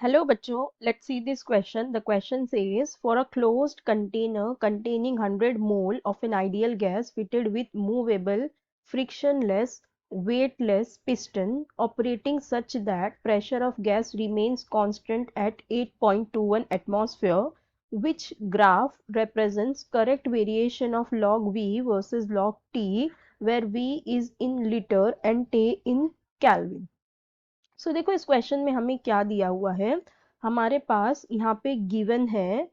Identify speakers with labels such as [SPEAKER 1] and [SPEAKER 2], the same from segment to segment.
[SPEAKER 1] Hello बच्चों, let's see this question. The question says, for a closed container containing 100 mole of an ideal gas fitted with movable, frictionless, weightless piston operating such that pressure of gas remains constant at 8.21 atmosphere, which graph represents correct variation of log V versus log T, where V is in liter and T in Kelvin. सो देखो इस question में हमें क्या दिया हुआ है। हमारे पास यहाँ पे गिवन है,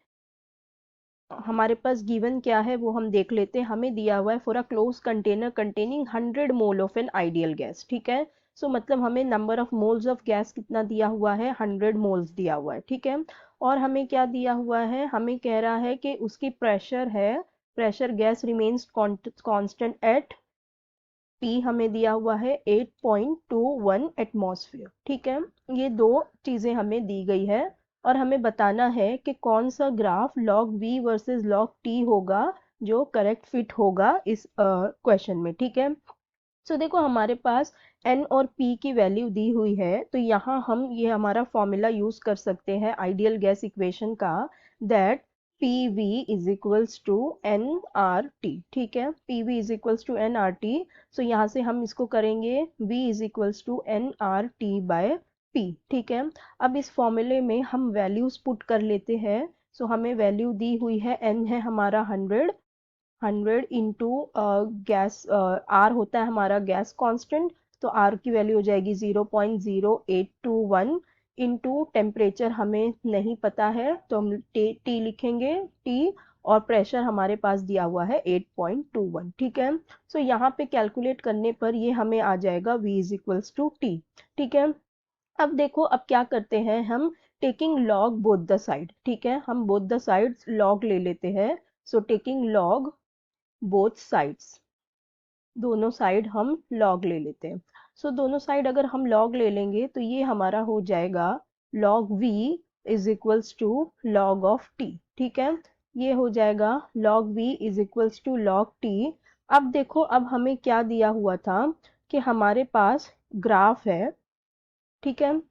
[SPEAKER 1] हमारे पास गिवन क्या है वो हम देख लेते हैं। हमें दिया हुआ है for a close container containing 100 mole of an ideal gas. ठीक है, सो मतलब हमें number of moles of gas कितना दिया हुआ है, 100 मोल्स दिया हुआ है। ठीक है, और हमें क्या दिया हुआ है, हमें कह रहा है कि उसकी प्रेशर है, pressure gas remains constant eight P हमें दिया हुआ है 8.21 एटमॉस्फेयर। ठीक है, ये दो चीजें हमें दी गई है और हमें बताना है कि कौन सा graph log V versus log T होगा जो करेक्ट फिट होगा इस क्वेश्चन में। ठीक है, सो देखो हमारे पास N और P की वैल्यू दी हुई है, तो यहाँ हम ये हमारा फॉर्मूला यूज कर सकते हैं आइडियल गैस इक्वेशन का, that PV is equals to NRT। ठीक है, PV is equals to NRT। So यहाँ से हम इसको करेंगे V is equals to NRT by P। ठीक है, अब इस फॉर्मूले में हम वैल्यूज पुट कर लेते हैं। सो हमें वैल्यू दी हुई है, N है हमारा 100 इंटू गैस, आर होता है हमारा गैस कांस्टेंट, तो आर की वैल्यू हो जाएगी 0.0821 इंटू टेम्परेचर हमें नहीं पता है तो हम टी लिखेंगे, टी, और प्रेशर हमारे पास दिया हुआ है 8.21। ठीक है, सो यहाँ पे कैलकुलेट करने पर ये हमें आ जाएगा V is equals to T. ठीक है, अब देखो अब क्या करते हैं हम, taking log both the side. ठीक है, हम बोथ द साइड्स लॉग ले लेते हैं। So taking log both sides, दोनों साइड हम लॉग ले लेते हैं। सो दोनों साइड अगर हम लॉग ले लेंगे तो ये हमारा हो जाएगा log V is equals to log of T। ठीक है, ये हो जाएगा log V is equals to log T। अब देखो अब हमें क्या दिया हुआ था कि हमारे पास ग्राफ है। ठीक है,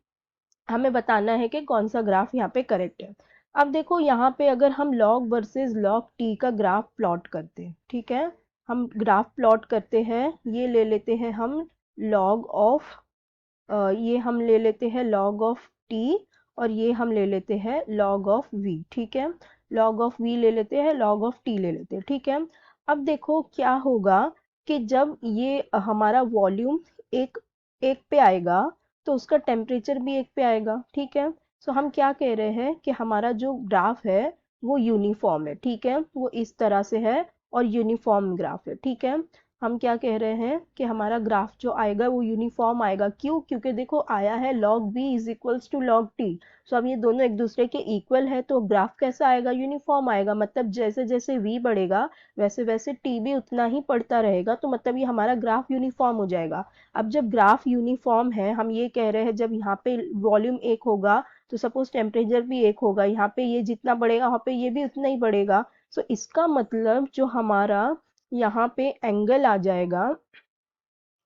[SPEAKER 1] हमें बताना है कि कौन सा ग्राफ यहाँ पे करेक्ट है। अब देखो यहाँ पे अगर हम लॉग वर्सेस लॉग टी का ग्राफ प्लॉट करते हैं, ठीक है, हम ग्राफ प्लॉट करते हैं, ये ले लेते हैं हम लॉग ऑफ, ये हम ले लेते हैं लॉग ऑफ टी, और ये हम ले लेते हैं लॉग ऑफ वी। ठीक है, लॉग ऑफ वी ले लेते हैं, लॉग ऑफ टी ले लेते हैं। ठीक है, अब देखो क्या होगा कि जब ये हमारा वॉल्यूम एक एक पे आएगा तो उसका टेम्परेचर भी एक पे आएगा। ठीक है, सो हम क्या कह रहे हैं कि हमारा जो ग्राफ है वो यूनिफॉर्म है। ठीक है, वो इस तरह से है और यूनिफॉर्म ग्राफ है। ठीक है, हम क्या कह रहे हैं कि हमारा ग्राफ जो आएगा वो यूनिफॉर्म आएगा। क्यों? क्योंकि देखो आया है log V is equals to log T. So अब ये दोनों एक दूसरे के इक्वल है तो ग्राफ कैसा आएगा, यूनिफॉर्म आएगा। मतलब जैसे जैसे V बढ़ेगा वैसे वैसे T भी उतना ही बढ़ता रहेगा, तो मतलब ये हमारा ग्राफ यूनिफॉर्म हो जाएगा। अब जब ग्राफ यूनिफॉर्म है, हम ये कह रहे हैं जब यहाँ पे वॉल्यूम एक होगा तो सपोज टेम्परेचर भी एक होगा, यहाँ पे ये जितना बढ़ेगा वहाँ पे ये भी उतना ही बढ़ेगा। सो इसका मतलब जो हमारा यहाँ पे एंगल आ जाएगा,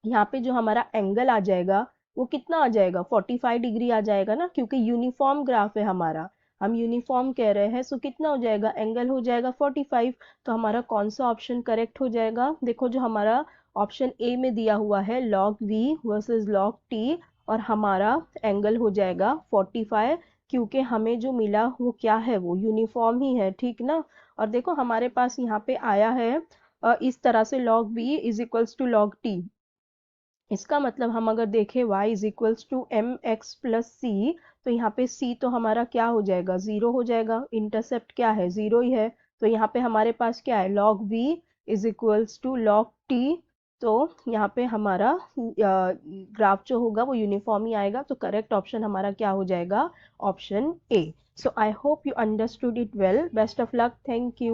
[SPEAKER 1] यहाँ पे जो हमारा एंगल आ जाएगा वो कितना आ जाएगा, 45 डिग्री आ जाएगा ना, क्योंकि यूनिफॉर्म ग्राफ है हमारा, हम यूनिफॉर्म कह रहे हैं। सो कितना हो जाएगा, एंगल हो जाएगा 45। तो हमारा कौन सा ऑप्शन करेक्ट हो जाएगा, देखो जो हमारा ऑप्शन ए में दिया हुआ है log V versus log T, और हमारा एंगल हो जाएगा 45, क्योंकि हमें जो मिला वो क्या है, वो यूनिफॉर्म ही है। ठीक ना, और देखो हमारे पास यहाँ पे आया है इस तरह से log V is equals to log T। इसका मतलब हम अगर देखें y is equals to M X plus C, तो यहाँ पे c तो हमारा क्या हो जाएगा, जीरो हो जाएगा, इंटरसेप्ट क्या है, जीरो ही है। तो यहाँ पे हमारे पास क्या है, log v is equals to log t। तो यहाँ पे हमारा ग्राफ जो होगा वो यूनिफॉर्म ही आएगा, तो करेक्ट ऑप्शन हमारा क्या हो जाएगा, option A. So I hope you understood it well, best of luck, thank you.